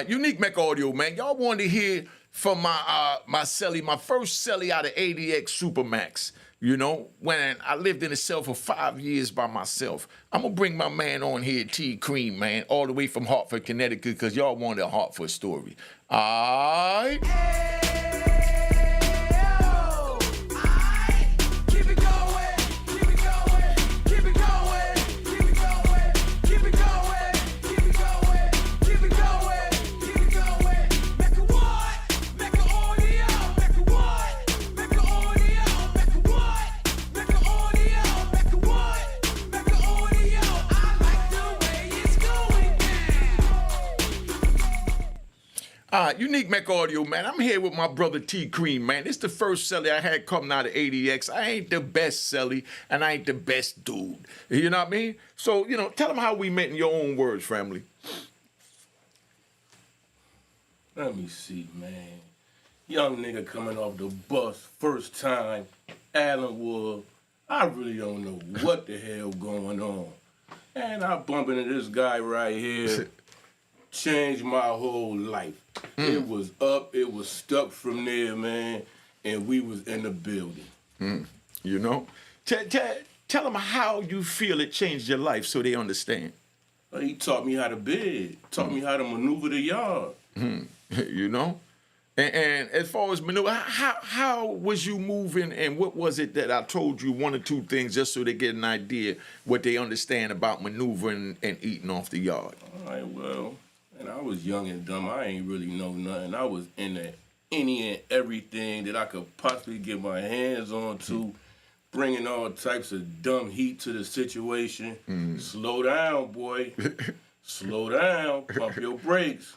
Unique Mecca audio, man. Y'all wanted to hear from my celly, my first celly out of ADX Supermax. You know, when I lived in a cell for 5 years by myself. I'm going to bring my man on here, T Cream, man, all the way from Hartford, Connecticut, because y'all wanted a Hartford story. All right? Unique Mecca audio, man. I'm here with my brother T Cream, man. It's the first celly I had coming out of ADX. I ain't the best celly, and I ain't the best dude. You know what I mean? So, you know, tell them how we met in your own words, family. Let me see, man. Young nigga coming off the bus, first time, Allenwood. I really don't know what the hell going on. And I bump into this guy right here. Changed my whole life. It was up, it was stuck from there, man, and we was in the building. You know? Tell them how you feel it changed your life so they understand. He taught me how to bid, taught me how to maneuver the yard. You know? And as far as maneuver, how was you moving, and what was it that I told you, one or two things, just so they get an idea what they understand about maneuvering and eating off the yard? All right, well, and I was young and dumb. I ain't really know nothing. I was into any and everything that I could possibly get my hands on to, bringing all types of dumb heat to the situation. Slow down, boy. Slow down. Pump your brakes.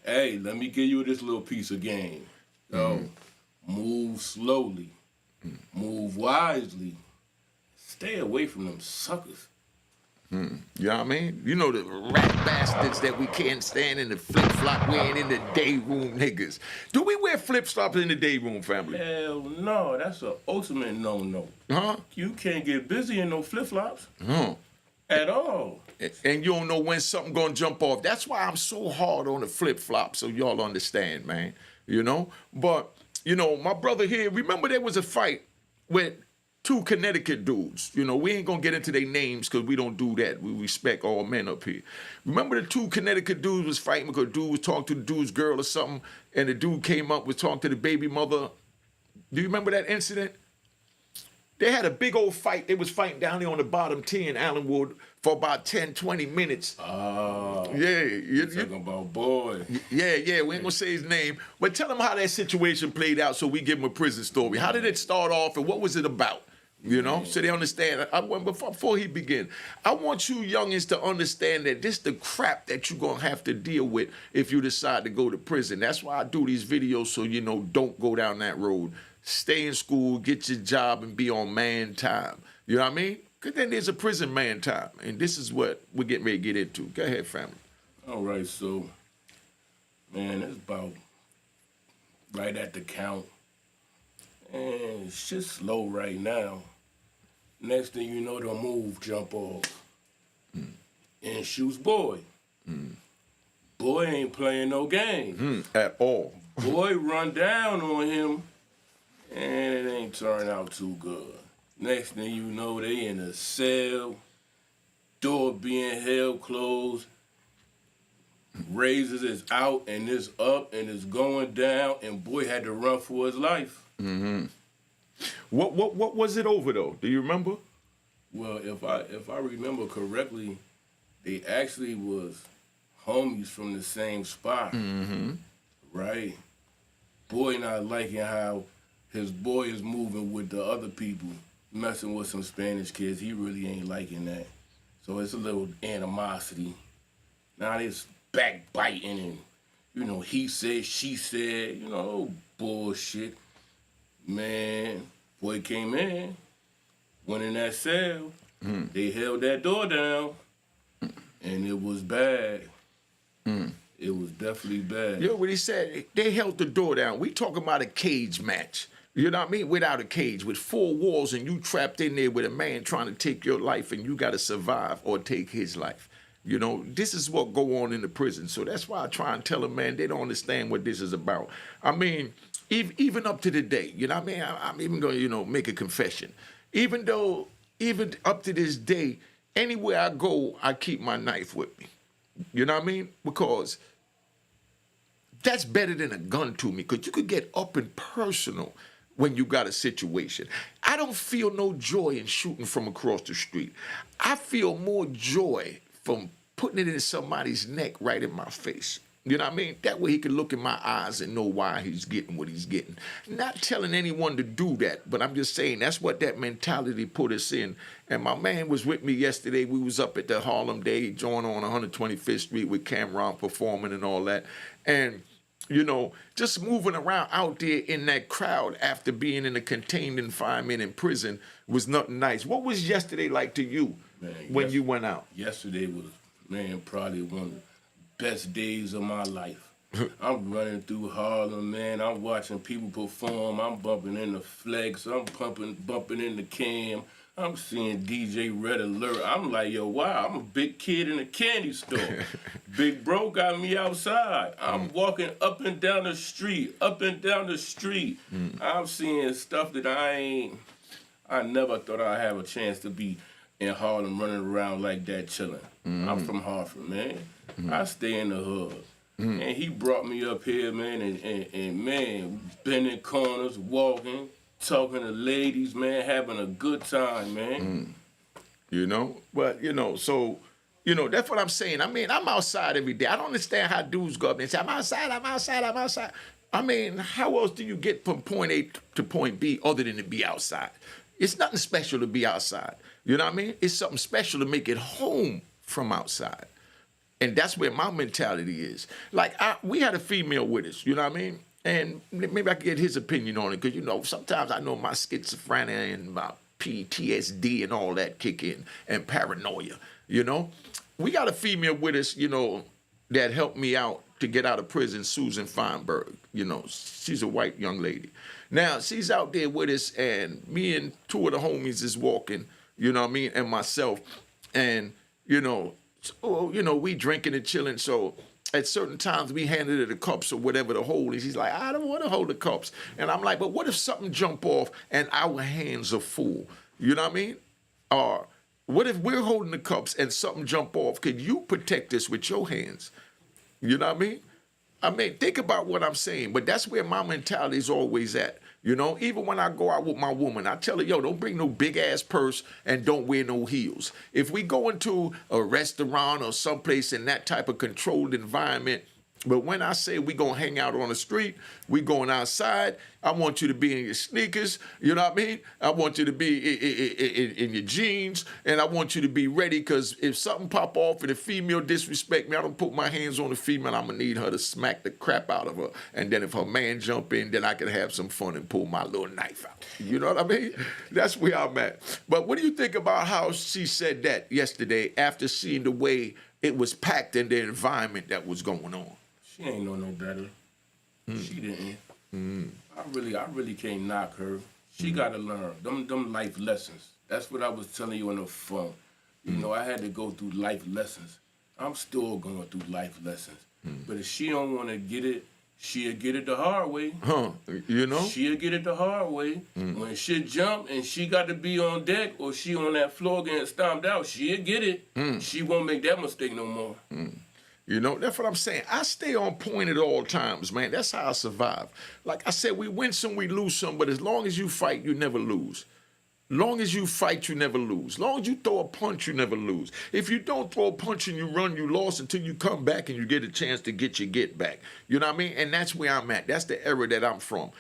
Hey, let me give you this little piece of game. Yo, move slowly. Move wisely. Stay away from them suckers. You know what I mean? You know the rat bastards that we can't stand in the flip-flop wearing in the day room niggas. Do we wear flip-flops in the day room, family? Hell no, that's an ultimate no-no. Huh? You can't get busy in no flip-flops. At all. And you don't know when something gonna jump off. That's why I'm so hard on the flip-flop, so y'all understand, man. You know? But, you know, my brother here, remember there was a fight with two Connecticut dudes. You know, we ain't gonna get into their names because we don't do that. We respect all men up here. Remember the two Connecticut dudes was fighting because dude was talking to the dude's girl or something, and the dude came up was talking to the baby mother. Do you remember that incident? They had a big old fight. They was fighting down there on the bottom tee in Allenwood for about 10, 20 minutes. Oh. Yeah. You're talking about boy. Yeah, we ain't gonna say his name. But tell him how that situation played out so we give him a prison story. How did it start off and what was it about? You know, so they understand. Before he begin, I want you youngins to understand that this the crap that you're going to have to deal with if you decide to go to prison. That's why I do these videos, so you know, don't go down that road. Stay in school, get your job, and be on man time. You know what I mean? Because then there's a prison man time, and this is what we're getting ready to get into. Go ahead, family. All right, so, man, it's about right at the count. And it's just slow right now. Next thing you know, the move jump off. And shoots boy. Boy ain't playing no game. At all. Boy run down on him, and it ain't turn out too good. Next thing you know, they in a cell, door being held closed, razors is out and it's up and it's going down, and boy had to run for his life. What was it over though? Do you remember? Well, if I remember correctly, they actually was homies from the same spot, right? Boy not liking how his boy is moving with the other people, messing with some Spanish kids. He really ain't liking that. So it's a little animosity. Now it's backbiting and, you know, he said, she said, you know, bullshit. Man, boy came in, went in that cell, they held that door down, and it was bad. It was definitely bad. You know what he said? They held the door down. We talking about a cage match. You know what I mean? Without a cage, with four walls, and you trapped in there with a man trying to take your life, and you got to survive or take his life. You know, this is what go on in the prison. So that's why I try and tell them, man, they don't understand what this is about. I mean, even up to the day, you know what I mean? I'm even going to, make a confession. Even up to this day, anywhere I go, I keep my knife with me. You know what I mean? Because that's better than a gun to me, because you could get up and personal when you got a situation. I don't feel no joy in shooting from across the street. I feel more joy from putting it in somebody's neck right in my face. You know what I mean? That way he can look in my eyes and know why he's getting what he's getting. Not telling anyone to do that, but I'm just saying that's what that mentality put us in. And my man was with me yesterday. We was up at the Harlem Day joint on 125th Street with Cameron performing and all that. And just moving around out there in that crowd after being in a contained environment in prison was nothing nice. What was yesterday like to you when you went out? Yesterday was, probably one of the best days of my life. I'm running through Harlem, man. I'm watching people perform. I'm bumping in the Flex. I'm bumping in the Cam. I'm seeing DJ Red Alert. I'm like, yo, wow, I'm a big kid in a candy store. Big bro got me outside. I'm walking up and down the street. I'm seeing stuff that I never thought I'd have a chance to be in Harlem running around like that chilling. I'm from Hartford, man. I stay in the hood. And he brought me up here, man, and man, bending corners, walking, talking to ladies, man, having a good time, man. But, so, that's what I'm saying. I mean, I'm outside every day. I don't understand how dudes go up and say, I'm outside. I mean, how else do you get from point A to point B other than to be outside? It's nothing special to be outside. You know what I mean? It's something special to make it home from outside. And that's where my mentality is. Like, we had a female with us, you know what I mean? And maybe I could get his opinion on it, because, sometimes I know my schizophrenia and my PTSD and all that kick in, and paranoia, We got a female with us, that helped me out to get out of prison, Susan Feinberg. She's a white young lady. Now, she's out there with us, and me and two of the homies is walking, you know what I mean, and myself. And, we drinking and chilling, so at certain times we handed her the cups or whatever to hold, and she's like, I don't want to hold the cups. And I'm like, but what if something jump off and our hands are full? You know what I mean? Or what if we're holding the cups and something jump off? Could you protect us with your hands? You know what I mean? I mean, think about what I'm saying, but that's where my mentality is always at. Even when I go out with my woman, I tell her, yo, don't bring no big-ass purse and don't wear no heels. If we go into a restaurant or someplace in that type of controlled environment, but when I say we going to hang out on the street, we going outside, I want you to be in your sneakers, you know what I mean? I want you to be in your jeans, and I want you to be ready, because if something pop off and a female disrespect me, I don't put my hands on the female, I'm going to need her to smack the crap out of her. And then if her man jump in, then I can have some fun and pull my little knife out. You know what I mean? That's where I'm at. But what do you think about how she said that yesterday after seeing the way it was packed in the environment that was going on? She ain't know no better. She didn't. I really can't knock her. She gotta learn them life lessons. That's what I was telling you on the phone. I had to go through life lessons. I'm still going through life lessons. But if she don't want to get it, she'll get it the hard way. She'll get it the hard way. When she jump and she got to be on deck, or she on that floor getting stomped out, she'll get it. She won't make that mistake no more. That's what I'm saying. I stay on point at all times, man. That's how I survive. Like I said, we win some, we lose some, but as long as you fight, you never lose. Long as you fight, you never lose. Long as you throw a punch, you never lose. If you don't throw a punch and you run, you lost until you come back and you get a chance to get your get back. You know what I mean? And that's where I'm at. That's the era that I'm from,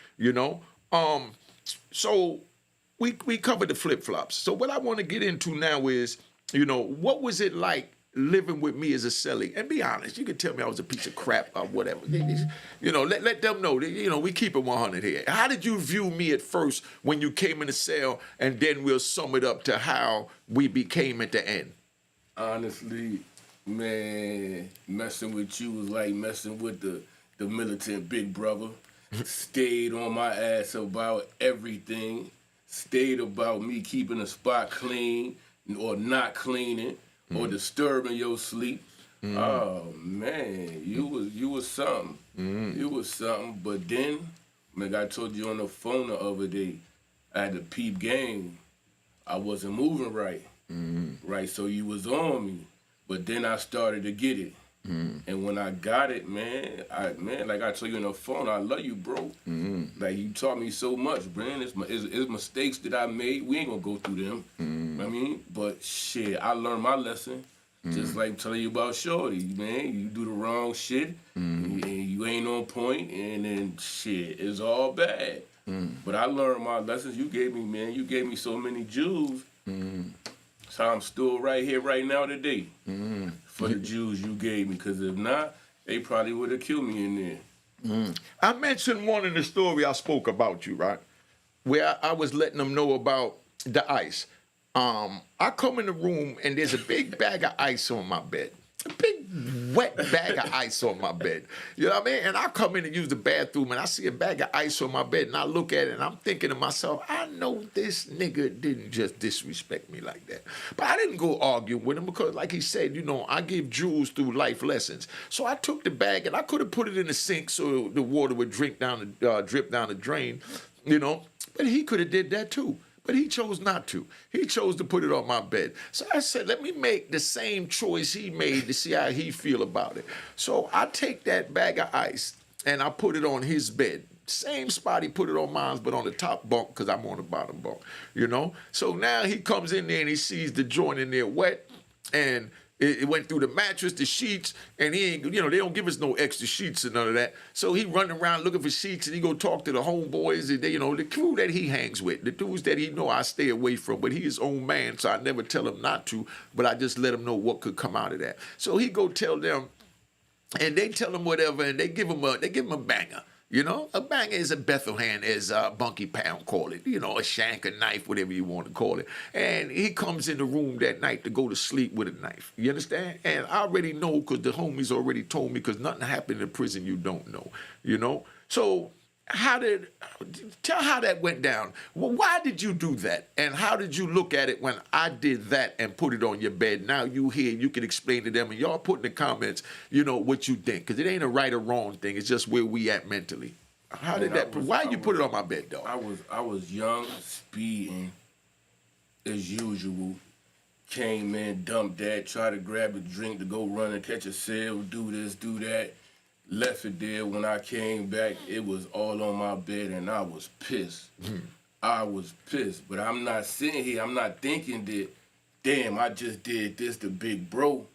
So we covered the flip-flops. So what I want to get into now is, what was it like living with me as a cellie? And be honest, you can tell me I was a piece of crap or whatever. Let them know that, we keep it 100 here. How did you view me at first when you came in the cell, and then we'll sum it up to how we became at the end? Honestly, man, messing with you was like messing with the militant big brother. Stayed on my ass about everything. Stayed about me keeping the spot clean or not cleaning. or disturbing your sleep. Oh man, you was something. You was something. But then, like I told you on the phone the other day, I had to peep game. I wasn't moving right. Right, so you was on me. But then I started to get it. And when I got it, man, like I told you on the phone, I love you, bro. Like you taught me so much, man. It's mistakes that I made. We ain't gonna go through them. I mean, but shit, I learned my lesson. Just like telling you about Shorty, man. You do the wrong shit, and you ain't on point, and then shit, it's all bad. But I learned my lessons. You gave me, man. You gave me so many jewels. So I'm still right here, right now, today, for the Jews you gave me. Because if not, they probably would have killed me in there. I mentioned one in the story I spoke about you, right? Where I was letting them know about the ice. I come in the room and there's a big bag of ice on my bed. A big wet bag of ice on my bed. You know what I mean? And I come in and use the bathroom and I see a bag of ice on my bed and I look at it and I'm thinking to myself, I know this nigga didn't just disrespect me like that. But I didn't go argue with him because like he said, you know, I give jewels through life lessons. So I took the bag and I could have put it in the sink so the water would drip down the drain, you know. But he could have did that too. But he chose not to. He chose to put it on my bed. So I said, let me make the same choice he made to see how he feel about it. So I take that bag of ice and I put it on his bed. Same spot he put it on mine, but on the top bunk because I'm on the bottom bunk, you know? So now he comes in there and he sees the joint in there wet and it went through the mattress, the sheets, and he ain't, you know, they don't give us no extra sheets and none of that. So he running around looking for sheets, and he go talk to the homeboys, and they, you know, the crew that he hangs with, the dudes that he know I stay away from. But he his own man, so I never tell him not to, but I just let him know what could come out of that. So he go tell them, and they tell him whatever, and they give him a banger. You know, a banger is a Bethlehem, as Bunky Pound call it. You know, a shank, a knife, whatever you want to call it. And he comes in the room that night to go to sleep with a knife. You understand? And I already know because the homies already told me because nothing happened in prison you don't know. You know? So tell how that went down. Well, why did you do that? And how did you look at it when I did that and put it on your bed? Now you here, you can explain to them, and y'all put in the comments, you know, what you think. Because it ain't a right or wrong thing. It's just where we at mentally. How did that? Why you put it on my bed, dog? I was young, speeding, as usual. Came in, dumped that, tried to grab a drink to go run and catch a sale, do this, do that. Left it there. When I came back, it was all on my bed, and I was pissed. I was pissed. But I'm not sitting here. I'm not thinking that, damn, I just did this to big bro.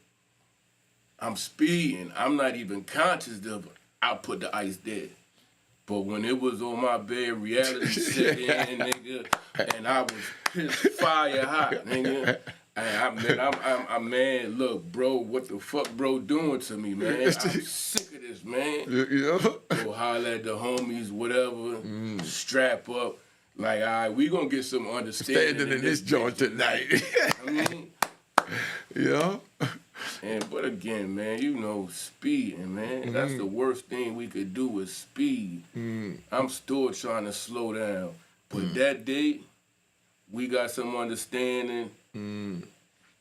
I'm speeding. I'm not even conscious of I put the ice there. But when it was on my bed, reality set in, nigga, and I was pissed fire hot, nigga. And man, look, bro, what the fuck bro doing to me, man? I'm sick of this, man. Yeah. Go holler at the homies, whatever, strap up. Like, all right, we gonna get some understanding in this joint tonight. I mean, yeah. But again, man, you know, speeding, man. That's the worst thing we could do is speed. I'm still trying to slow down. But that day, we got some understanding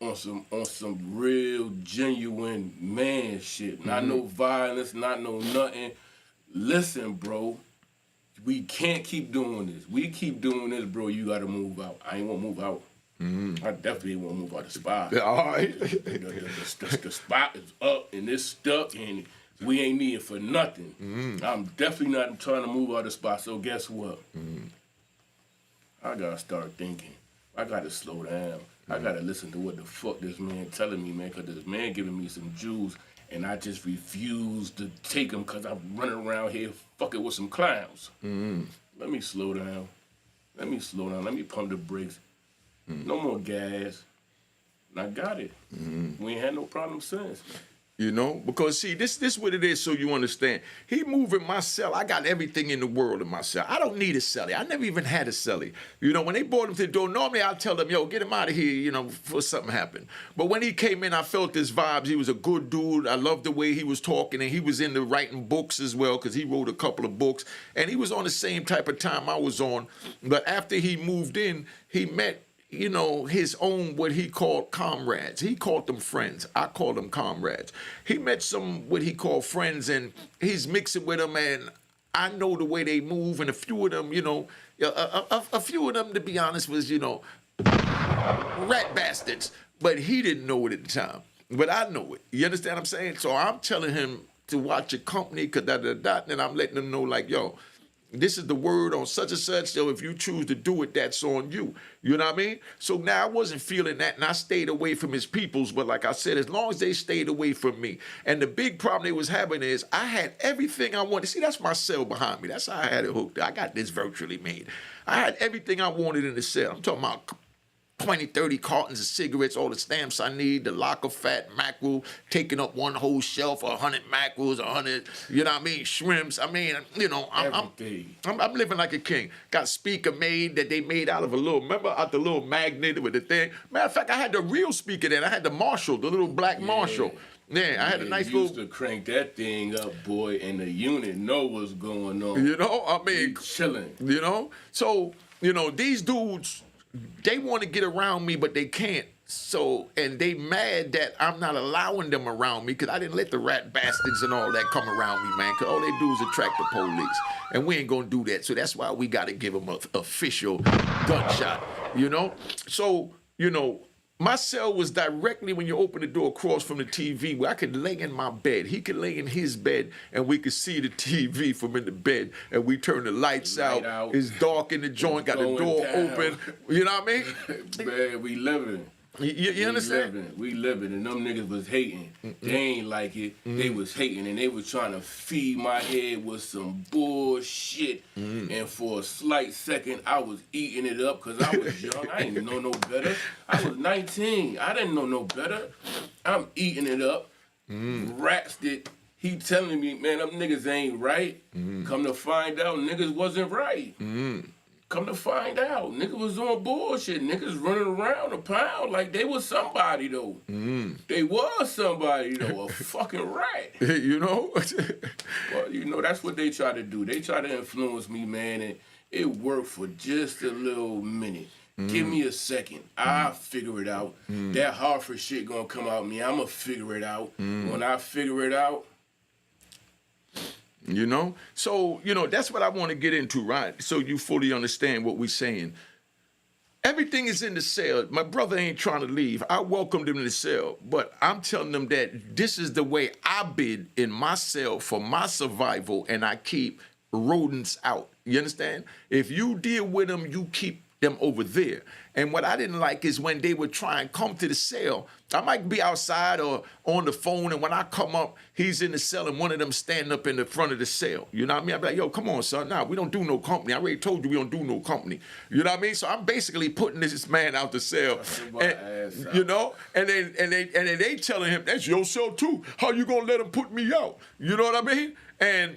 on some real genuine man shit. Not no violence, not no nothing. Listen, bro, we can't keep doing this. We keep doing this, bro, you gotta move out. I ain't gonna move out. I definitely won't move out the spot. All right. The spot is up and it's stuck and we ain't needing for nothing. I'm definitely not trying to move out the spot. So guess what? I gotta start thinking. I gotta slow down. I gotta listen to what the fuck this man telling me, man, because this man giving me some jewels and I just refuse to take them because I'm running around here fucking with some clowns. Let me slow down. Let me pump the brakes. No more gas. And I got it. We ain't had no problem since. You know, because see, this what it is so you understand. He moving my cell. I got everything in the world in my cell. I don't need a cellie. I never even had a cellie. You know, when they brought him to the door, normally I'll tell them, yo, get him out of here, you know, before something happened. But when he came in, I felt his vibes. He was a good dude. I loved the way he was talking, and he was into writing books as well, because he wrote a couple of books. And he was on the same type of time I was on. But after he moved in, he met his own, what he called comrades. He called them friends. I call them comrades. He met some, what he called friends, and he's mixing with them, and I know the way they move, and a few of them, a few of them, to be honest, was, rat bastards. But he didn't know it at the time. But I know it. You understand what I'm saying? So I'm telling him to watch your company, and I'm letting him know, like, yo, this is the word on such and such, so if you choose to do it, that's on you. You know what I mean? So now I wasn't feeling that, and I stayed away from his peoples, but like I said, as long as they stayed away from me. And the big problem they was having is I had everything I wanted. See, that's my cell behind me. That's how I had it hooked. I got this virtually made. I had everything I wanted in the cell. I'm talking about 20, 30 cartons of cigarettes, all the stamps I need, the locker fat mackerel, taking up one whole shelf, 100 mackerels, 100, shrimps. I'm living like a king. Got speaker made that they made out of out the little magnet with the thing. Matter of fact, I had the real speaker then. I had the Marshall, the little black Marshall. Yeah, I had a nice little. Used to crank that thing up, boy, and the unit know what's going on. We chilling. So, these dudes, they want to get around me, but they can't. So, and they mad that I'm not allowing them around me because I didn't let the rat bastards and all that come around me, man, because all they do is attract the police. And we ain't going to do that. So that's why we got to give them an official gunshot, So, my cell was directly when you open the door across from the TV where I could lay in my bed. He could lay in his bed and we could see the TV from in the bed and we turn the lights out. It's dark in the joint, got the door open. You know what I mean? Man, we living. You understand? We living, and them niggas was hating. They ain't like it. They was hating, and they was trying to feed my head with some bullshit. And for a slight second, I was eating it up because I was young. I didn't know no better. I was 19. I didn't know no better. I'm eating it up. Rats that he telling me, man, them niggas ain't right. Come to find out, niggas wasn't right. Come to find out, niggas was on bullshit. Niggas running around a pound like they was somebody, though. They was somebody, though, a fucking rat. Well, that's what they try to do. They try to influence me, man, and it worked for just a little minute. Give me a second. I'll figure it out. That Hartford shit gonna come out me. I'ma figure it out. When I figure it out, So, that's what I want to get into, right? So you fully understand what we're saying. Everything is in the cell. My brother ain't trying to leave. I welcomed him in the cell, but I'm telling them that this is the way I bid in my cell for my survival, and I keep rodents out. You understand? If you deal with them, you keep them over there. And what I didn't like is when they would try and come to the cell. I might be outside or on the phone, and when I come up, he's in the cell, and one of them standing up in the front of the cell. You know what I mean? I'd be like, yo, come on, son. Nah, we don't do no company. I already told you we don't do no company. You know what I mean? So I'm basically putting this man out the cell. And then they telling him, that's your cell too. How you gonna let him put me out? You know what I mean? And,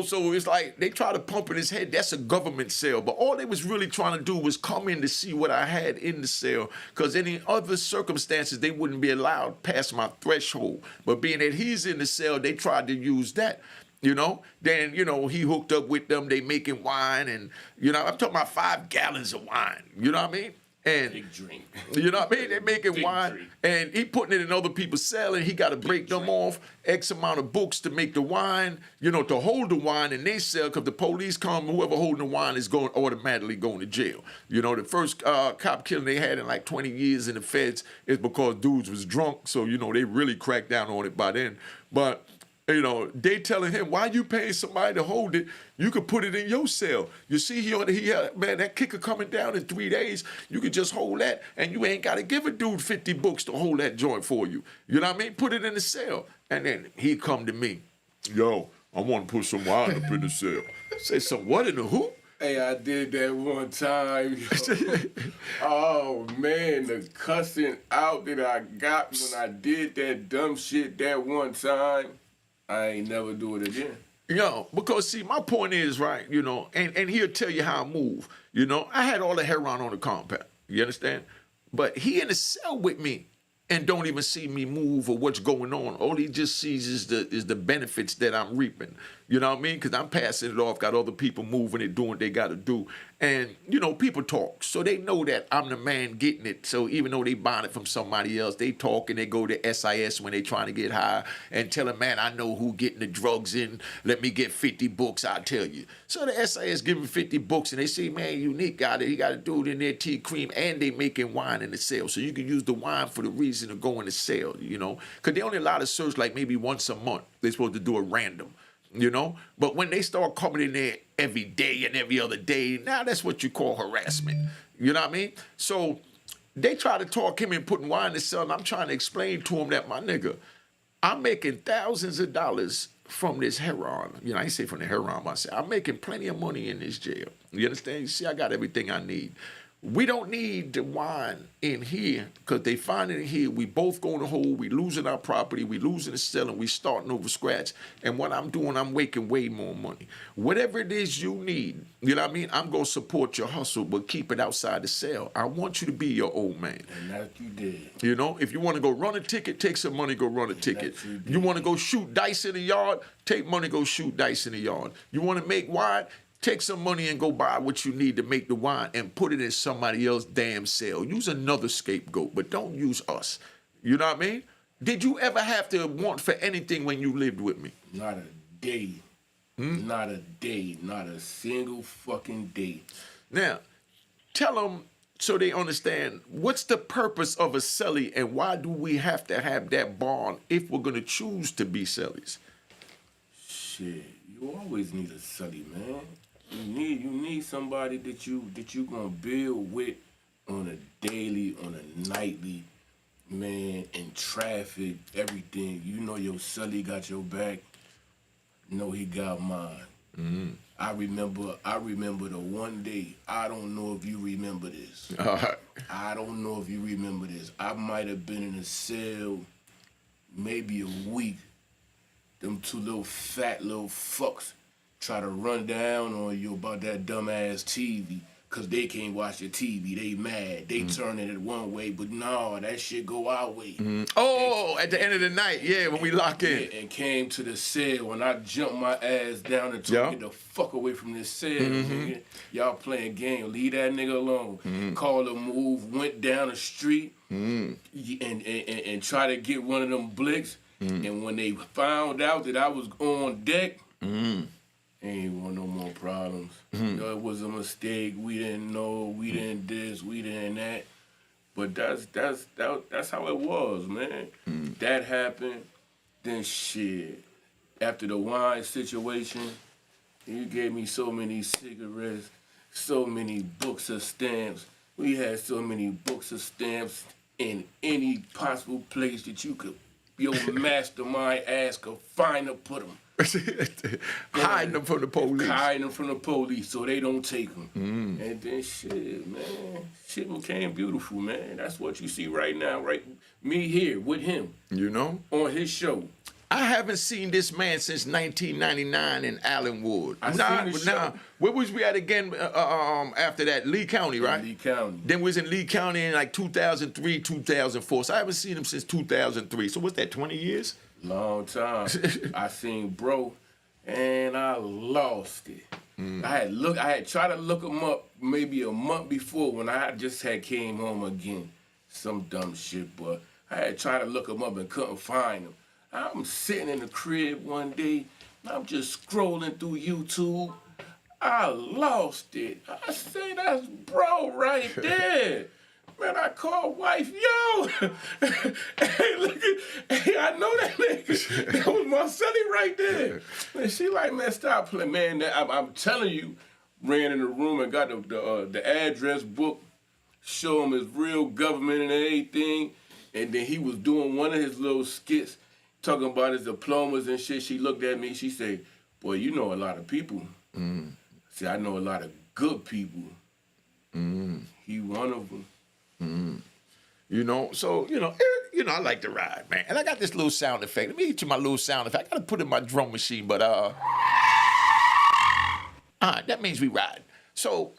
so it's like they try to pump in his head, that's a government cell. But all they was really trying to do was come in to see what I had in the cell, because any other circumstances, they wouldn't be allowed past my threshold. But being that he's in the cell, they tried to use that. Then, he hooked up with them, they making wine, and, I'm talking about 5 gallons of wine. You know what I mean? And big drink. You know what I mean? They're making big wine, drink. And he putting it in other people's cell, and he got to break them off X amount of books to make the wine, to hold the wine in their cell, because the police come, whoever holding the wine is automatically going to jail. The first cop killing they had in like 20 years in the feds is because dudes was drunk, so, they really cracked down on it by then. But they telling him, why you paying somebody to hold it? You could put it in your cell. You see, man, that kicker coming down in 3 days. You could just hold that, and you ain't got to give a dude 50 books to hold that joint for you. You know what I mean? Put it in the cell. And then he come to me, yo, I want to put some wine up in the cell. I say, some what in the hoop? Hey, I did that one time. Oh, man, the cussing out that I got when I did that dumb shit that one time. I ain't never do it again. Because see, my point is, right, and he'll tell you how I move. I had all the heroin on the compound. You understand? But he in the cell with me and don't even see me move or what's going on. All he just sees is the benefits that I'm reaping. You know what I mean? Because I'm passing it off, got other people moving it, doing what they got to do. And, people talk. So they know that I'm the man getting it. So even though they buying it from somebody else, they talk and they go to SIS when they trying to get high and tell them, man, I know who getting the drugs in. Let me get 50 books, I'll tell you. So the SIS give them 50 books and they say, man, Unique got it. He got a dude in there, tea, cream, and they making wine in the sale. So you can use the wine for the reason of going to sale, Because they only allow to search like maybe once a month. They're supposed to do it random. But when they start coming in there every day and every other day, now that's what you call harassment. You know what I mean? So they try to talk him and putting wine to sell, and I'm trying to explain to him that, my nigga, I'm making thousands of dollars from this heroin. I ain't say from the heroin, I say I'm making plenty of money in this jail. You understand? You see, I got everything I need. We don't need the wine in here because they find it in here. We both go in the hole. We losing our property. We losing the selling. We starting over scratch. And what I'm doing, I'm making way more money. Whatever it is you need, you know what I mean? I'm going to support your hustle, but keep it outside the cell. I want you to be your old man. And that you did. If you want to go run a ticket, take some money, go run a ticket. You want to go shoot dice in the yard, take money, go shoot dice in the yard. You want to make wine, take some money and go buy what you need to make the wine and put it in somebody else's damn cell. Use another scapegoat, but don't use us. You know what I mean? Did you ever have to want for anything when you lived with me? Not a day. Not a day. Not a single fucking day. Now, tell them so they understand what's the purpose of a cellie and why do we have to have that bond if we're going to choose to be cellies? Shit, you always need a cellie, man. You need somebody that you gonna build with on a daily, on a nightly, man, in traffic, everything. Your cellie got your back. He got mine. I remember the one day. I don't know if you remember this. I don't know if you remember this. I might have been in a cell maybe a week. Them two little fat little fucks try to run down on you about that dumbass TV because they can't watch the TV. They mad. They turning it one way, but no, that shit go our way. Oh, at the end of the night, yeah, when we lock in. Yeah, and came to the cell and I jumped my ass down and told me get the fuck away from this cell, nigga. Y'all playing game. Leave that nigga alone. Called a move, went down the street and try to get one of them blicks. And when they found out that I was on deck, ain't want no more problems. It was a mistake. We didn't know. We didn't this. We didn't that. But that's how it was, man. That happened. Then shit. After the wine situation, you gave me so many cigarettes, so many books of stamps. We had so many books of stamps in any possible place that you could. Your mastermind ass could find them, put them. Hiding them from the police. Hiding them from the police so they don't take them. And then shit, man. Shit became beautiful, man. That's what you see right now, right? Me here with him. On his show. I haven't seen this man since 1999 in Allenwood. Where was we at again after that? Lee County, right? Lee County. Then we was in Lee County in like 2003, 2004. So I haven't seen him since 2003. So what's that, 20 years? Long time. I seen bro, and I lost it. I had tried to look him up maybe a month before when I just had came home again. Some dumb shit, but I had tried to look him up and couldn't find him. I'm sitting in the crib one day, and I'm just scrolling through YouTube. I lost it. I say, that's bro right there. Man, I called wife, yo. Hey, look at, hey, I know that nigga. That was my cellie right there. And she like, man, stop playing. Man, I'm telling you, ran in the room and got the address book, show him his real government and everything. And then he was doing one of his little skits, talking about his diplomas and shit. She looked at me, she said, boy, you know a lot of people. See, I know a lot of good people. He one of them. So, I like to ride, man. And I got this little sound effect. Let me get you my little sound effect. I got to put it in my drum machine, but, that means we ride. So,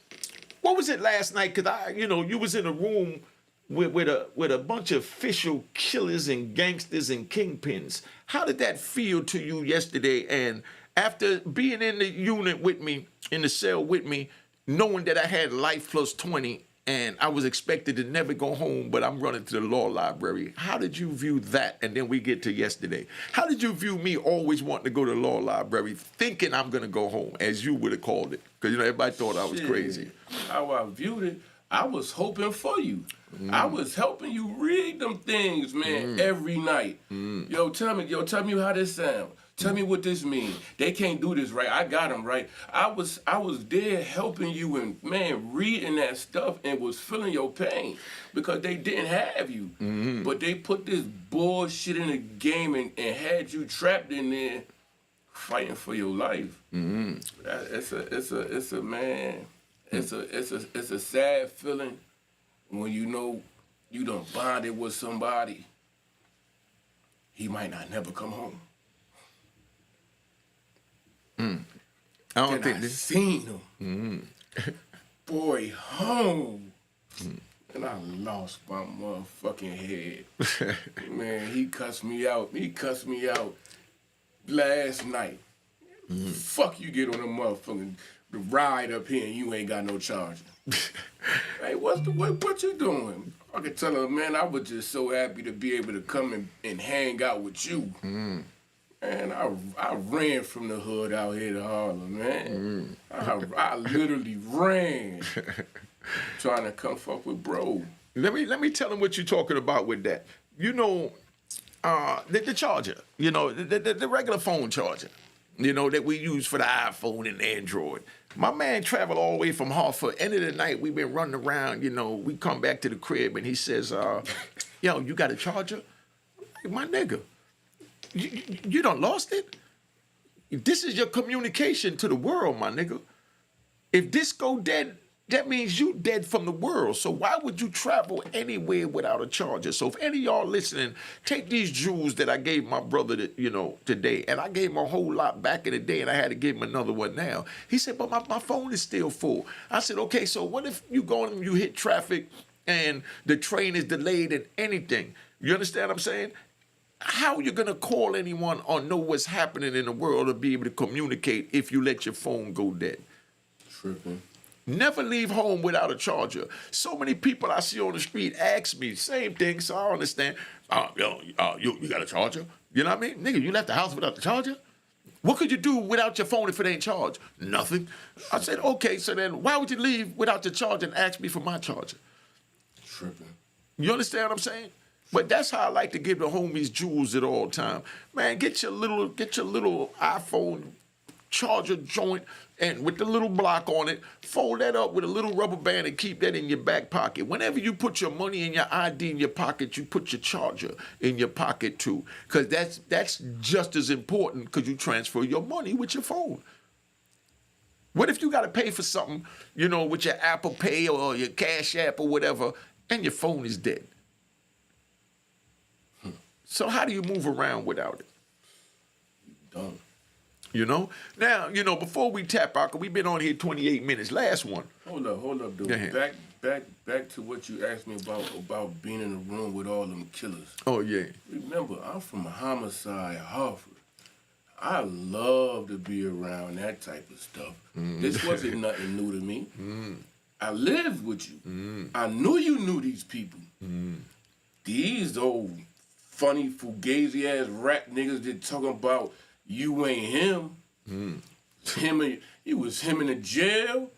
what was it last night? Because, you was in a room with a bunch of official killers and gangsters and kingpins. How did that feel to you yesterday? And after being in the unit with me, in the cell with me, knowing that I had life plus 20 and I was expected to never go home, but I'm running to the law library. How did you view that? And then we get to yesterday. How did you view me always wanting to go to the law library, thinking I'm going to go home, as you would have called it? Because, everybody thought I was crazy. How I viewed it, I was hoping for you. I was helping you read them things, man, every night. Yo, tell me how this sound. Tell me what this means. They can't do this right. I got them right. I was there helping you and, man, reading that stuff and was feeling your pain because they didn't have you. But they put this bullshit in the game and had you trapped in there fighting for your life. It's a sad feeling when you know you done bonded with somebody. He might not never come home. I don't think I this. seen him. Boy, home. And I lost my motherfucking head. Man, he cussed me out. He cussed me out last night. Fuck you get on a motherfucking ride up here and you ain't got no charger. Hey, what you doing? I could tell her, man, I was just so happy to be able to come and hang out with you. Man, I ran from the hood out here to Harlem, man. I literally ran trying to come fuck with bro. Let me tell him what you're talking about with that. The charger, the regular phone charger, that we use for the iPhone and Android. My man traveled all the way from Hartford. End of the night, we've been running around, we come back to the crib and he says, yo, you got a charger? My nigga, you done lost it? This is your communication to the world, my nigga. If this go dead, that means you dead from the world. So why would you travel anywhere without a charger? So if any of y'all listening, take these jewels that I gave my brother, today, and I gave him a whole lot back in the day, and I had to give him another one now. He said, but my phone is still full. I said, okay, so what if you hit traffic and the train is delayed and anything? You understand what I'm saying? How are you going to call anyone or know what's happening in the world or be able to communicate if you let your phone go dead? Tripping. Never leave home without a charger. So many people I see on the street ask me, same thing, so I understand. You got a charger? You know what I mean? Nigga, you left the house without the charger? What could you do without your phone if it ain't charged? Nothing. I said, okay, so then why would you leave without your charger and ask me for my charger? Tripping. You understand what I'm saying? But that's how I like to give the homies jewels at all time. Man, get your little iPhone charger joint and with the little block on it, fold that up with a little rubber band and keep that in your back pocket. Whenever you put your money and your ID in your pocket, you put your charger in your pocket too. Because that's just as important because you transfer your money with your phone. What if you got to pay for something, with your Apple Pay or your Cash App or whatever, and your phone is dead? So how do you move around without it? Don't. Now, before we tap out, 'cause we've been on here 28 minutes. Last one. Hold up, dude. Go ahead. Back to what you asked me about being in the room with all them killers. Oh, yeah. Remember, I'm from homicide, Hartford. I love to be around that type of stuff. This wasn't nothing new to me. I lived with you. I knew you knew these people. These old funny fugazi ass rap niggas that talking about you ain't him. You was him in the jail,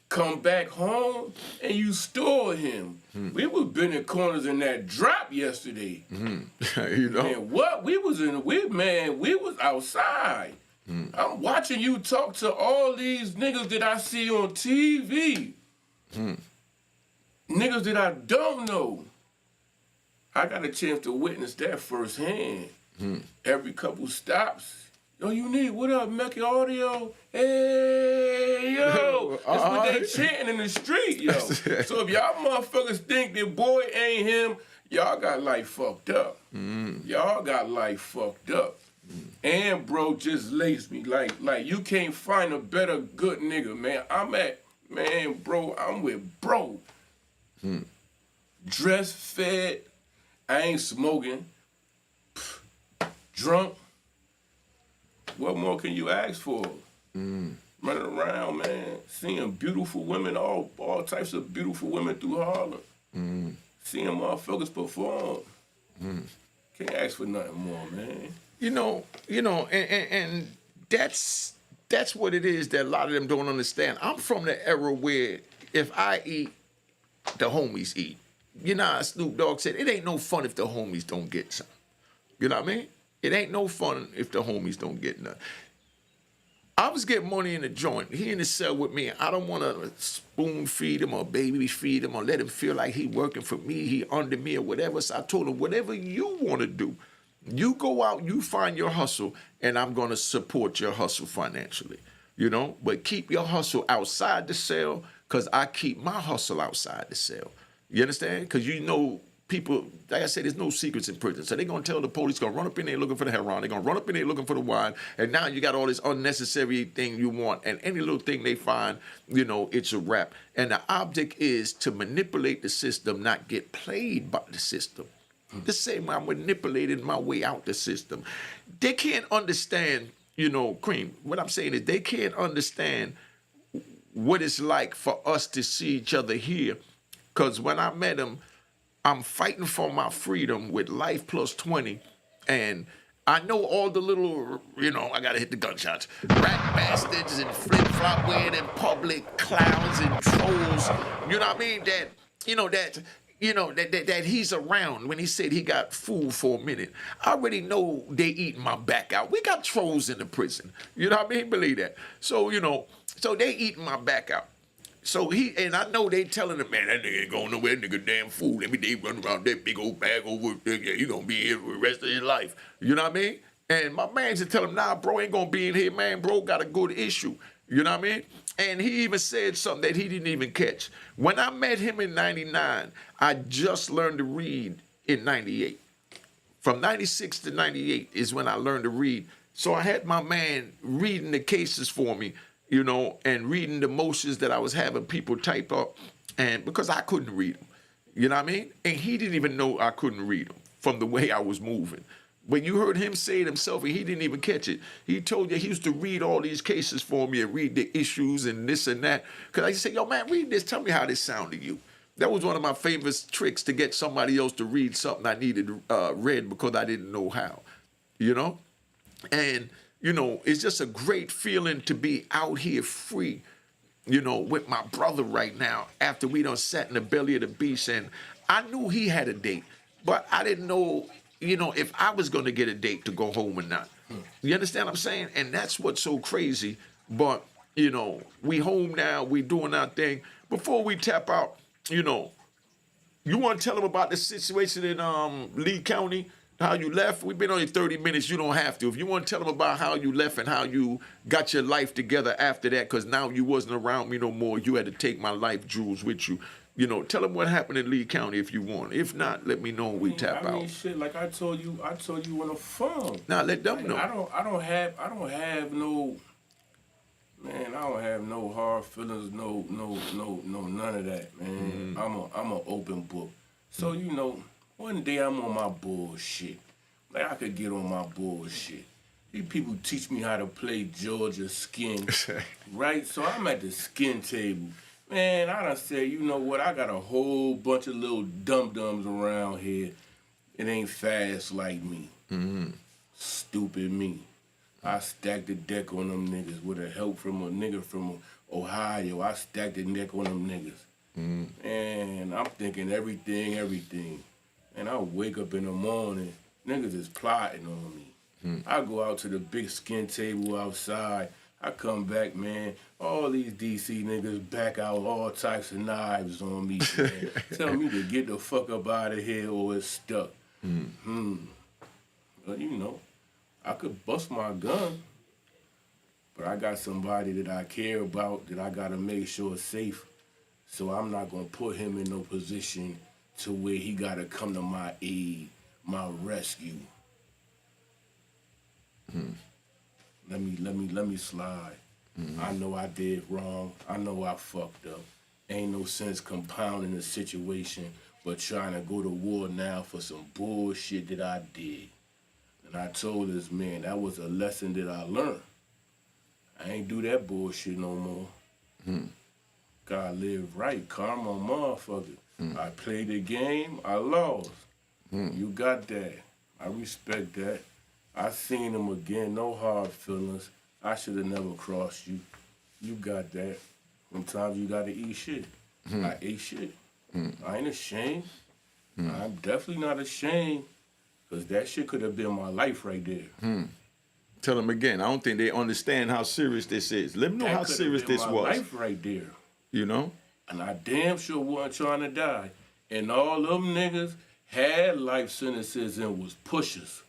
come back home, and you store him. We was bending corners in that drop yesterday. And what? We was outside. I'm watching you talk to all these niggas that I see on TV. Niggas that I don't know. I got a chance to witness that firsthand. Every couple stops. Yo, Unique, what up, Mecca Audio? Hey, yo. That's what they chanting in the street, yo. So if y'all motherfuckers think that boy ain't him, y'all got life fucked up. Y'all got life fucked up. And bro just laced me. Like you can't find a better good nigga, man. I'm with bro. Dress fed. I ain't smoking. Drunk. What more can you ask for? running around, man, seeing beautiful women, all types of beautiful women through Harlem. Seeing motherfuckers perform. Can't ask for nothing more, man. And that's what it is that a lot of them don't understand. I'm from the era where if I eat, the homies eat. You know how Snoop Dogg said, it ain't no fun if the homies don't get some. You know what I mean? It ain't no fun if the homies don't get none. I was getting money in the joint. He in the cell with me. I don't want to spoon feed him or baby feed him or let him feel like he working for me, he under me or whatever. So I told him, whatever you want to do, you go out, you find your hustle, and I'm going to support your hustle financially. But keep your hustle outside the cell, because I keep my hustle outside the cell. You understand? Because people, like I said, there's no secrets in prison. So they're going to tell the police, going to run up in there looking for the heroin. They're going to run up in there looking for the wine. And now you got all this unnecessary thing you want. And any little thing they find, it's a wrap. And the object is to manipulate the system, not get played by the system. The same way I'm manipulating my way out the system. They can't understand, Cream. What I'm saying is they can't understand what it's like for us to see each other here. Because when I met him, I'm fighting for my freedom with life plus 20. And I know all the little, I got to hit the gunshots. Rat bastards and flip-flop wearing in public, clowns and trolls. You know what I mean? That he's around when he said he got fooled for a minute. I already know they eating my back out. We got trolls in the prison. You know what I mean? Believe that. So, so they eating my back out. So and I know they telling him, man, that nigga ain't going nowhere, nigga damn fool. Every day running around that big old bag over there, he gonna be here for the rest of his life. You know what I mean? And my man just tell him, nah, bro, ain't gonna be in here, man. Bro got a good issue. You know what I mean? And he even said something that he didn't even catch. When I met him in 99, I just learned to read in 98. From 96 to 98 is when I learned to read. So I had my man reading the cases for me, and reading the motions that I was having people type up, and because I couldn't read them, you know what I mean? And he didn't even know I couldn't read them from the way I was moving. But you heard him say it himself, and he didn't even catch it. He told you he used to read all these cases for me and read the issues and this and that. Because I used to say, yo, man, read this. Tell me how this sounded to you. That was one of my favorite tricks, to get somebody else to read something I needed read because I didn't know how, And it's just a great feeling to be out here free, with my brother right now, after we done sat in the belly of the beast. And I knew he had a date, but I didn't know, if I was going to get a date to go home or not. You understand what I'm saying? And that's what's so crazy. But, we home now, we doing our thing. Before we tap out, you want to tell them about the situation in Lee County? How you left? We've been only 30 minutes. You don't have to. If you want to tell them about how you left and how you got your life together after that, because now you wasn't around me no more. You had to take my life jewels with you. Tell them what happened in Lee County if you want. If not, let me know when we tap out. Shit, like I told you on the phone. Nah, let them know. I don't have no, man. I don't have no hard feelings, no, none of that, man. I'm an open book. So one day I'm on my bullshit. Like I could get on my bullshit. These people teach me how to play Georgia skin, right? So I'm at the skin table. Man, I done said, you know what? I got a whole bunch of little dum-dums around here. It ain't fast like me. Stupid me. I stacked the deck on them niggas with the help from a nigga from Ohio. I stacked the neck on them niggas. And I'm thinking everything. And I wake up in the morning, niggas is plotting on me. I go out to the big skin table outside. I come back, man, all these DC niggas back out all types of knives on me, man. Tell me to get the fuck up out of here or it's stuck. But I could bust my gun, but I got somebody that I care about that I gotta make sure is safe. So I'm not gonna put him in no position to where he gotta come to my aid, my rescue. Let me slide. I know I did wrong. I know I fucked up. Ain't no sense compounding the situation, but trying to go to war now for some bullshit that I did. And I told this man that was a lesson that I learned. I ain't do that bullshit no more. Gotta live right, karma, motherfucker. I played the game, I lost. You got that. I respect that. I seen him again, no hard feelings. I should have never crossed you. You got that. Sometimes you gotta eat shit. I ate shit. I ain't ashamed. I'm definitely not ashamed, because that shit could have been my life right there. Tell them again. I don't think they understand how serious this is. Let them know That how coulda serious been this my was. life right there. You know? And I damn sure wasn't trying to die. And all them niggas had life sentences and was pushers.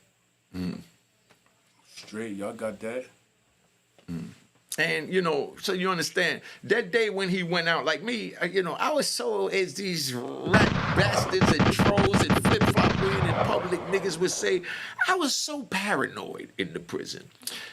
Straight, y'all got that? And, you know, so you understand, that day when he went out, like me, you know, I was so, as these rat bastards and trolls and flip-flop wearing in public niggas would say, I was so paranoid in the prison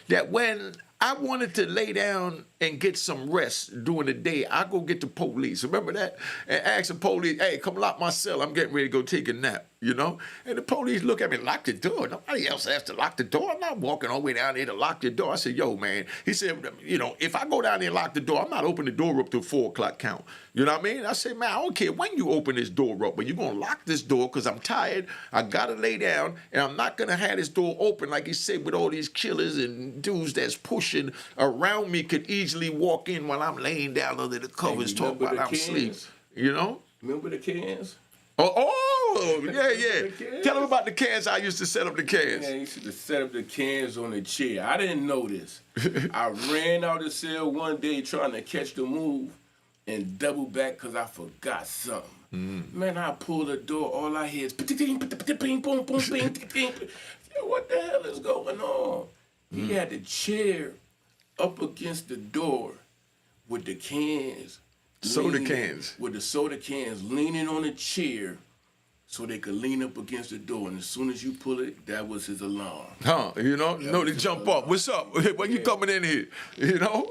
that when I wanted to lay down and get some rest during the day, I go get the police. Remember that? And ask the police, hey, come lock my cell. I'm getting ready to go take a nap, you know? And the police look at me, lock the door. Nobody else has to lock the door. I'm not walking all the way down there to lock the door. I said, yo, man. He said, you know, if I go down there and lock the door, I'm not opening the door up till 4 o'clock count. You know what I mean? I said, man, I don't care when you open this door up, but you're going to lock this door because I'm tired. I got to lay down, and I'm not going to have this door open, like he said, with all these killers and dudes that's pushing around me could easily walk in while I'm laying down under the covers, talk while I'm asleep. You know? Remember the cans? Yeah. Tell them about the cans. I used to set up the cans. Yeah, I used to set up the cans on the chair. I didn't know this. I ran out of the cell one day trying to catch the move and double back because I forgot something. Man, I pulled the door. All I hear is ping, boom, boom, ping, ping. What the hell is going on? He had the chair up against the door with the cans. Soda cans. With the soda cans leaning on the chair so they could lean up against the door. And as soon as you pull it, that was his alarm. Huh, you know? No, they jump up. What's up? When you coming in here? You know?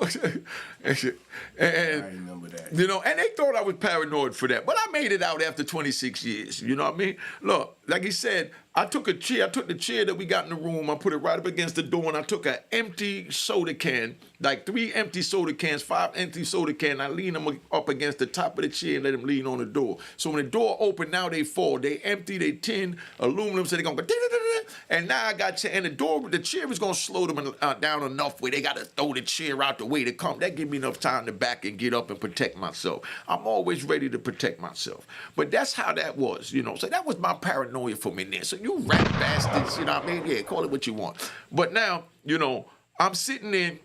and, I remember that. You know, and they thought I was paranoid for that. But I made it out after 26 years. You know what I mean? Look, like he said, I took the chair that we got in the room, I put it right up against the door, and I took an empty soda can, like 3 empty soda cans, 5 empty soda cans. I lean them up against the top of the chair and let them lean on the door. So when the door opened, now they fall. They empty, they tin, aluminum, so they're going to go, and now I got chair, and the chair is going to slow them down enough where they got to throw the chair out the way to come. That give me enough time to back and get up and protect myself. I'm always ready to protect myself. But that's how that was, you know. So that was my paranoia from in there. So you rat bastards, you know what I mean? Yeah, call it what you want. But now, you know, I'm sitting in,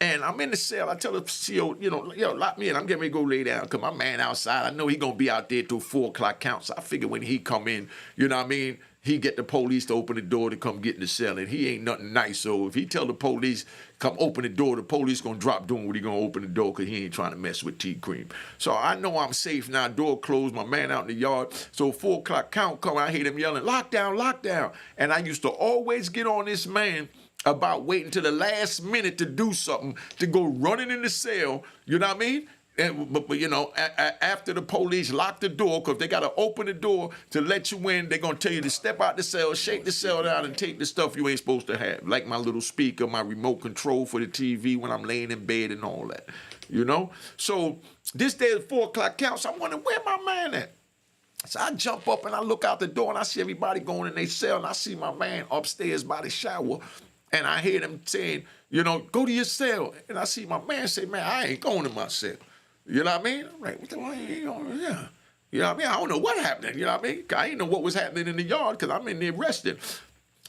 and I'm in the cell. I tell the CO, you know, yo, lock me in. I'm getting ready to go lay down because my man outside, I know he going to be out there till 4 o'clock count. So I figure when he come in, you know what I mean, he get the police to open the door to come get in the cell. And he ain't nothing nice. So if he tell the police, come open the door, the police going to drop doing what he going to open the door because he ain't trying to mess with T-Cream. So I know I'm safe now. Door closed, my man out in the yard. So 4 o'clock count come, I hear them yelling, lockdown, lockdown. And I used to always get on this man about waiting till the last minute to do something, to go running in the cell, you know what I mean? And, but you know, after the police lock the door, because they got to open the door to let you in, they're going to tell you to step out the cell, shake the cell down, and take the stuff you ain't supposed to have, like my little speaker, my remote control for the TV when I'm laying in bed and all that, you know? So this day at 4 o'clock counts, I'm wondering, where my man at? So I jump up and I look out the door and I see everybody going in their cell, and I see my man upstairs by the shower, and I hear them saying, you know, go to your cell. And I see my man say, man, I ain't going to my cell. You know what I mean? I'm like, what the hell you going? Yeah. You know what I mean? I don't know what happened. You know what I mean? I didn't know what was happening in the yard because I'm in there resting.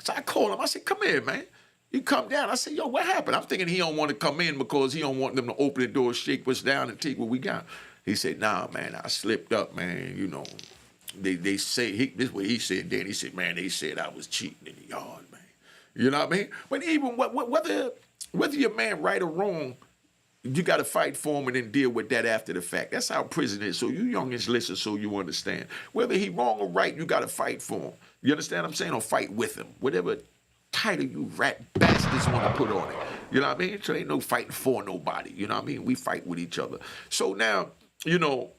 So I called him. I said, come here, man. He come down. I said, yo, what happened? I'm thinking he don't want to come in because he don't want them to open the door, shake us down, and take what we got. He said, nah, man, I slipped up, man. You know, they say, this is what he said then. He said, man, they said I was cheating in the yard, man. You know what I mean? But even whether your man right or wrong, you got to fight for him and then deal with that after the fact. That's how prison is. So you youngins listen so you understand. Whether he wrong or right, you got to fight for him. You understand what I'm saying? Or fight with him. Whatever title you rat bastards want to put on it. You know what I mean? So ain't no fighting for nobody. You know what I mean? We fight with each other. So now, you know,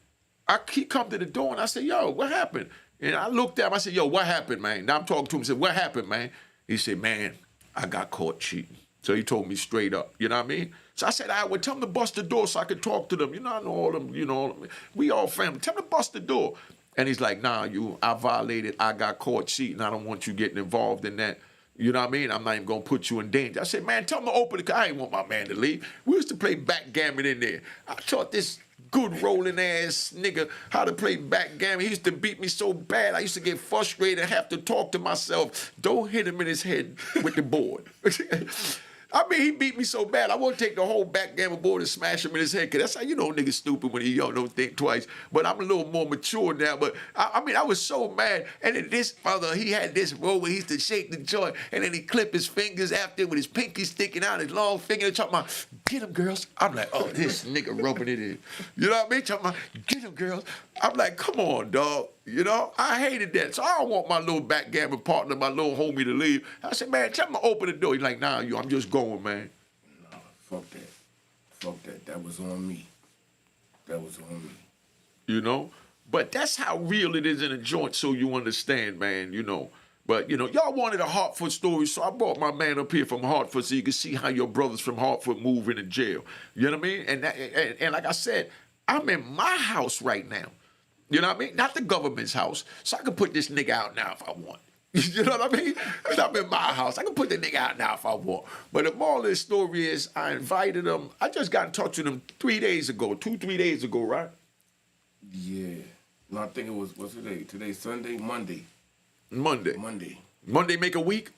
he come to the door and I said, yo, what happened? And I looked at him. I said, yo, what happened, man? Now I'm talking to him. I said, what happened, man? He said, man, I got caught cheating. So he told me straight up, you know what I mean? So I said, all right, well, tell him to bust the door so I could talk to them. You know, I know all them, you know, we all family. Tell him to bust the door. And he's like, nah, I violated, I got caught cheating. I don't want you getting involved in that. You know what I mean? I'm not even going to put you in danger. I said, man, tell him to open it. I ain't want my man to leave. We used to play backgammon in there. I taught this good rolling ass nigga how to play backgammon. He used to beat me so bad. I used to get frustrated and have to talk to myself. Don't hit him in his head with the board. I mean, he beat me so bad, I won't take the whole backgammon board and smash him in his head, because that's how you know niggas stupid when he young, don't think twice. But I'm a little more mature now. But I mean, I was so mad. And then this brother, he had this roll where he used to shake the joint, and then he clip his fingers after with his pinky sticking out, his long finger, talking about, get him, girls. I'm like, oh, this nigga rubbing it in. You know what I mean? Talking about, get him, girls. I'm like, come on, dog. You know, I hated that. So I don't want my little backgammon partner, my little homie to leave. I said, man, tell him to open the door. He's like, nah, I'm just going, man. Nah, fuck that. Fuck that. That was on me. That was on me. You know? But that's how real it is in a joint, so you understand, man, you know. But, you know, y'all wanted a Hartford story, so I brought my man up here from Hartford so you can see how your brothers from Hartford move into jail. You know what I mean? And like I said, I'm in my house right now. You know what I mean? Not the government's house. So I can put this nigga out now if I want. You know what I mean? I'm in my house. I can put the nigga out now if I want. But the moral of this story is I invited him. I just got in touch with him 3 days ago, 3 days ago, right? Yeah. No, I think it was, what's today? Today's Sunday? Monday. Monday make a week?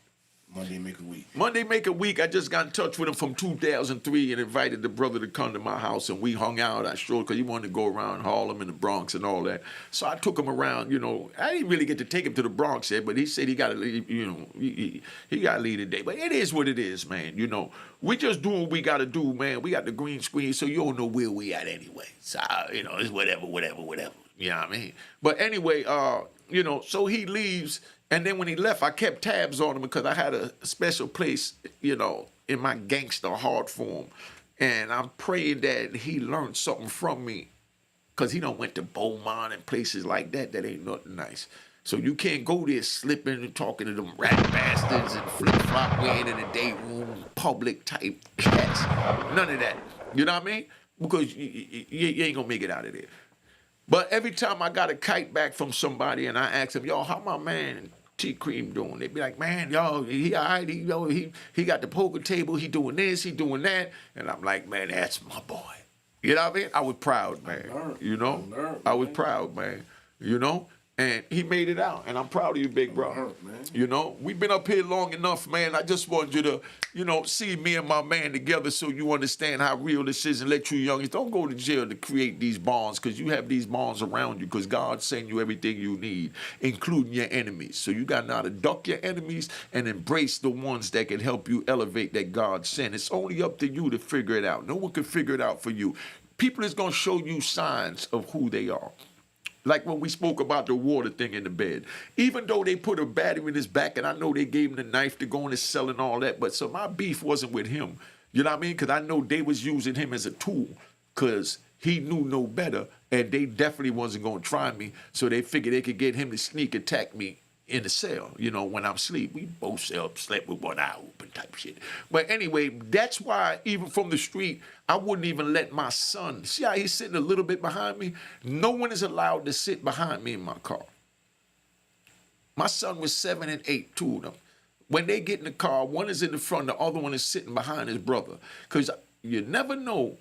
Monday make a week. Monday make a week. I just got in touch with him from 2003 and invited the brother to come to my house, and we hung out. I showed, because he wanted to go around Harlem and the Bronx and all that. So I took him around. You know, I didn't really get to take him to the Bronx yet, but he said he got to leave. You know, he got to leave today. But it is what it is, man. You know, we just do what we got to do, man. We got the green screen, so you don't know where we at anyway. So you know, it's whatever. You know what I mean? But anyway, you know, so he leaves. And then when he left, I kept tabs on him because I had a special place, you know, in my gangster heart for him. And I'm praying that he learned something from me, because he done went to Beaumont and places like that ain't nothing nice. So you can't go there slipping and talking to them rat bastards and flip-flop wearing in the day room, public type cats. None of that. You know what I mean? Because you ain't going to make it out of there. But every time I got a kite back from somebody and I ask them, yo, how my man T-Cream doing? They be like, man, yo, he all right. He got the poker table. He doing this. He doing that. And I'm like, man, that's my boy. You know what I mean? I was proud, man. You know? I was proud, man. You know? And he made it out. And I'm proud of you, big bro. You know? We've been up here long enough, man. I just wanted you to, you know, see me and my man together so you understand how real this is, and let you youngins don't go to jail to create these bonds, because you have these bonds around you because God's sending you everything you need, including your enemies. So you got to know how to duck your enemies and embrace the ones that can help you elevate that God sent. It's only up to you to figure it out. No one can figure it out for you. People is going to show you signs of who they are. Like when we spoke about the water thing in the bed. Even though they put a battery in his back, and I know they gave him the knife to go in and sell and all that, but so my beef wasn't with him. You know what I mean? Because I know they was using him as a tool, because he knew no better, and they definitely wasn't going to try me, so they figured they could get him to sneak attack me in the cell, you know, when I'm asleep. We both slept with one eye open type shit. But anyway, that's why even from the street, I wouldn't even let my son, see how he's sitting a little bit behind me? No one is allowed to sit behind me in my car. My son was 7 and 8, two of them. When they get in the car, one is in the front, the other one is sitting behind his brother. Because you never know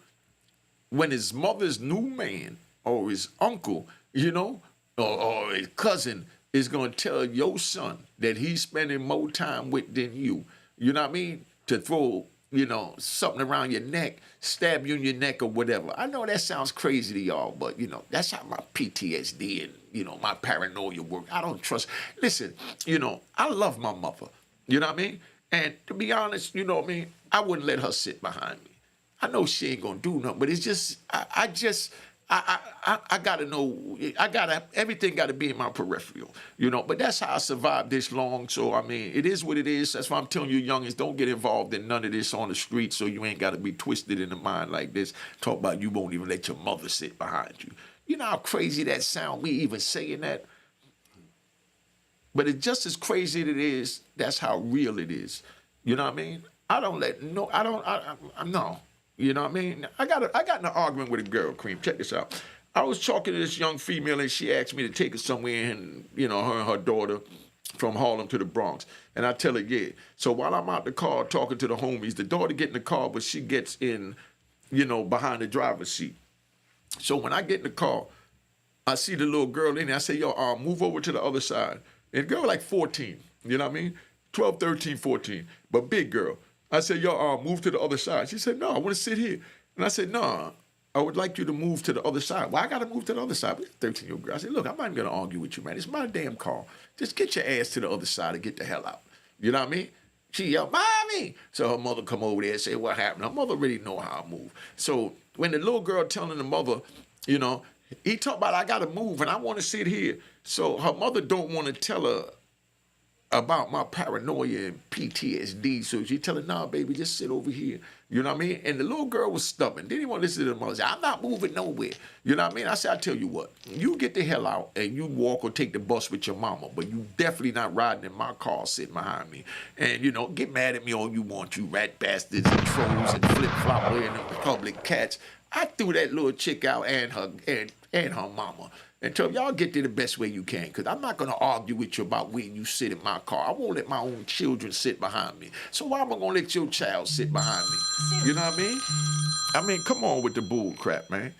when his mother's new man or his uncle, you know, or his cousin is going to tell your son that he's spending more time with than you. You know what I mean? To throw, you know, something around your neck, stab you in your neck or whatever. I know that sounds crazy to y'all, but, you know, that's how my PTSD and, you know, my paranoia work. I don't trust. Listen, you know, I love my mother. You know what I mean? And to be honest, you know what I mean? I wouldn't let her sit behind me. I know she ain't going to do nothing, but it's just, I gotta know, everything gotta be in my peripheral, you know, but that's how I survived this long. So, I mean, it is what it is. That's why I'm telling you, youngins, don't get involved in none of this on the street, so you ain't gotta be twisted in the mind like this. Talk about you won't even let your mother sit behind you. You know how crazy that sound, me even saying that? But it's just as crazy as it is, that's how real it is. You know what I mean? I don't let no. I no. You know what I mean? I got in an argument with a girl, Cream. Check this out. I was talking to this young female, and she asked me to take her somewhere, and her and her daughter from Harlem to the Bronx. And I tell her, yeah. So while I'm out the car talking to the homies, the daughter get in the car, but she gets in, behind the driver's seat. So when I get in the car, I see the little girl in there. I say, yo, move over to the other side. And the girl like 14, you know what I mean? 12, 13, 14, but big girl. I said, yo, move to the other side. She said, no, I want to sit here. And I said, no, I would like you to move to the other side. Why I got to move to the other side? 13-year-old girl. I said, look, I'm not even going to argue with you, man. It's my damn car. Just get your ass to the other side and get the hell out. You know what I mean? She yelled, Mommy! So her mother come over there and say, what happened? Her mother really know how I move. So when the little girl telling the mother, he talk about I got to move and I want to sit here. So her mother don't want to tell her about my paranoia and PTSD. So she tell her, nah, baby, just sit over here. You know what I mean? And the little girl was stubborn. Didn't want to listen to the mother. Say, I'm not moving nowhere. You know what I mean? I said, I tell you what, you get the hell out and you walk or take the bus with your mama, but you definitely not riding in my car sitting behind me. And, get mad at me all you want, you rat bastards and trolls and flip-flop wearing them public cats. I threw that little chick out and her mama. And tell y'all get there the best way you can, because I'm not going to argue with you about where you sit in my car. I won't let my own children sit behind me. So why am I going to let your child sit behind me? You know what I mean? I mean, come on with the bull crap, man.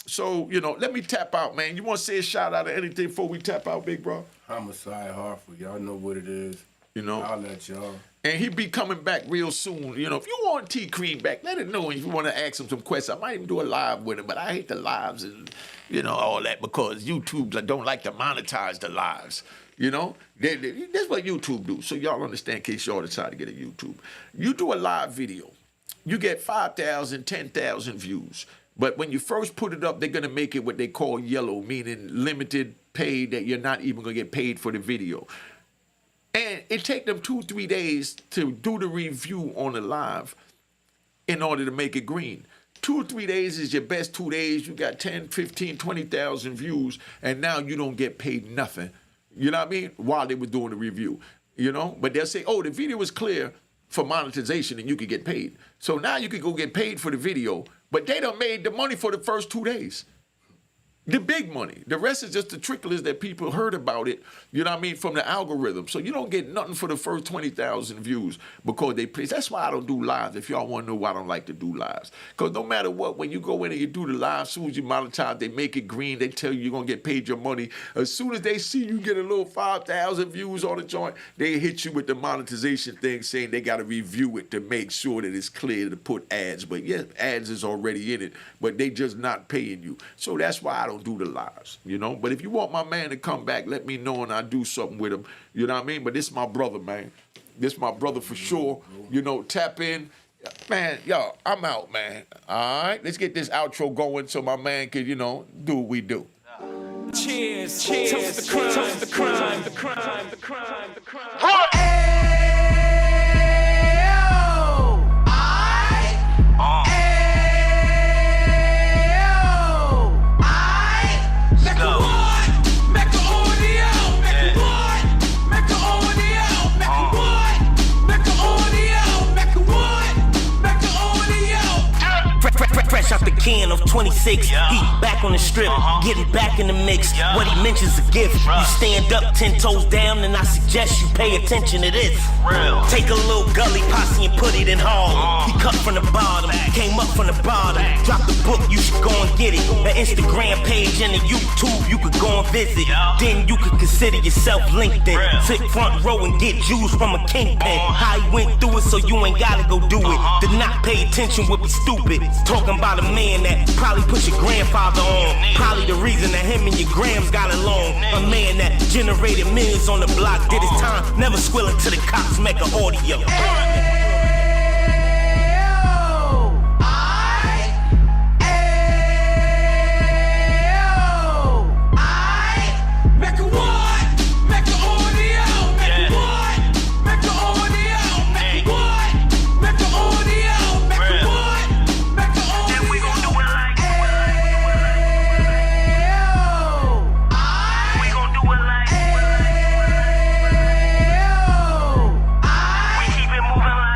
So, let me tap out, man. You want to say a shout out or anything before we tap out, big bro? Homicide Hartford. Y'all know what it is. I'll let y'all. And he be coming back real soon. If you want T Cream back, let him know. If you want to ask him some questions, I might even do a live with him. But I hate the lives and, all that because YouTube don't like to monetize the lives. That's what YouTube do. So y'all understand in case y'all decide to get a YouTube. You do a live video. You get 5,000, 10,000 views. But when you first put it up, they're going to make it what they call yellow, meaning limited pay that you're not even going to get paid for the video. And it take them 2-3 days to do the review on the live in order to make it green. 2-3 days is your best 2 days. You got 10, 15, 20,000 views, and now you don't get paid nothing. You know what I mean? While they were doing the review, But they'll say, oh, the video was clear for monetization and you could get paid. So now you could go get paid for the video, but they done made the money for the first 2 days. The big money. The rest is just the tricklers that people heard about it, from the algorithm. So you don't get nothing for the first 20,000 views because they pay. That's why I don't do lives, if y'all want to know why I don't like to do lives. Because no matter what, when you go in and you do the live, as soon as you monetize, they make it green. They tell you you're going to get paid your money. As soon as they see you get a little 5,000 views on the joint, they hit you with the monetization thing saying they got to review it to make sure that it's clear to put ads. But yes, ads is already in it, but they just not paying you. So that's why I don't do the lives, But if you want my man to come back, let me know and I'll do something with him. You know what I mean? But this is my brother, man. This is my brother for sure. Tap in. Man, y'all, I'm out, man. All right? Let's get this outro going so my man can, do what we do. Cheers, cheers, toast the crime, toast the crime, the crime, the crime, the crime. Fresh out the can of 26, he back on the strip, getting back in the mix. What he mentions a gift. You stand up 10 toes down, and I suggest you pay attention to this. Take a little gully posse and put it in Harlem. He cut from the bottom, came up from the bottom. Drop the book, you should go and get it. An Instagram page and a YouTube, you could go and visit. Then you could consider yourself LinkedIn. Sit front row and get Jews from a kingpin. How he went through it, so you ain't gotta go do it. To not pay attention would be stupid. Talking about a man that probably put your grandfather on. Probably the reason that him and your grams got along. A man that generated millions on the block, did his time, never squilling to the cops, make an audio. Keep it moving like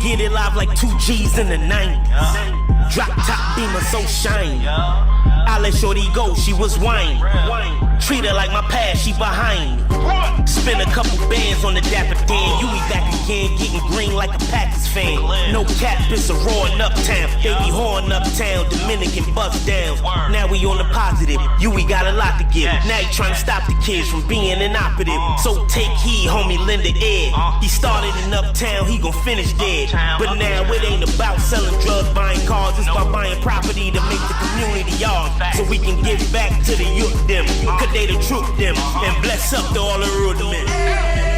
get it live like 2 G's in the 90s. Drop top beamer so shiny. I let shorty go, she was whining. Treat her like my past, she behind me. Spend a couple bands on the Dapper Dan. You be back again, getting green like a Packers fan. No cap, it's a roaring uptown. They be horn uptown, Dominican bust down. Now we on the positive, we got a lot to give. Now you trying to stop the kids from being inoperative. So take heed, homie, lend it air. He started in uptown, he gon' finish dead. But now it ain't about selling drugs, buying cars. It's about buying property to make the community ours. So we can give back to the youth them. Cause they the truth them. And bless up to all the rudiments.